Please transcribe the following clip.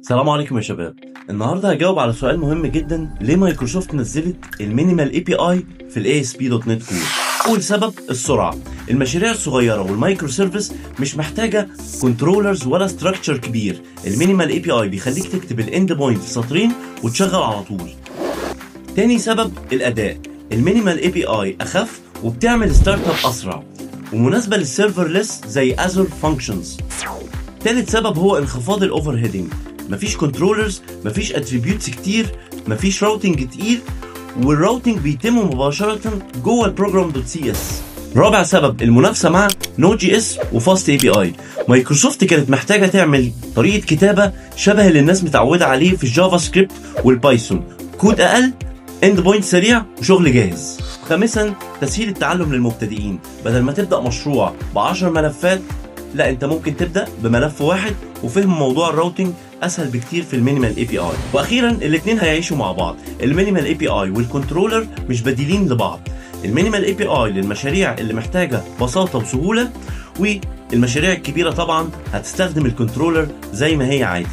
السلام عليكم يا شباب. النهارده هجاوب على سؤال مهم جدا: ليه مايكروسوفت نزلت المينيمال اي بي اي في الاي اس بي دوت نت كور؟ اول سبب السرعه. المشاريع الصغيره والمايكرو سيرفيس مش محتاجه كنترولرز ولا ستراكشر كبير. المينيمال اي بي اي بيخليك تكتب الاند بوينت في سطرين وتشغل على طول. تاني سبب الاداء. المينيمال اي بي اي اخف وبتعمل ستارت اب اسرع ومناسبه للسيرفرلس زي ازور فانكشنز. تالت سبب هو انخفاض الاوفر هيدنج. مفيش كنترولرز، مفيش اتريبيوتس كتير، مفيش راوتنج تقيل، والراوتنج بيتم مباشره جوه البروجرام دوت سي اس. رابع سبب المنافسه مع نود جي اس وفاست اي بي اي. مايكروسوفت كانت محتاجه تعمل طريقه كتابه شبه اللي الناس متعوده عليه في الجافا سكريبت والبايثون، كود اقل، اند بوينت سريع وشغل جاهز. خامسا تسهيل التعلم للمبتدئين. بدل ما تبدا مشروع ب10 ملفات، لا انت ممكن تبدا بملف واحد، وفهم موضوع الراوتنج اسهل بكتير في المينيمال اي بي اي. واخيرا الاثنين هيعيشوا مع بعض. المينيمال اي بي اي والكنترولر مش بديلين لبعض. المينيمال اي بي اي للمشاريع اللي محتاجه بساطه وسهوله، والمشاريع الكبيره طبعا هتستخدم الكنترولر زي ما هي عادي.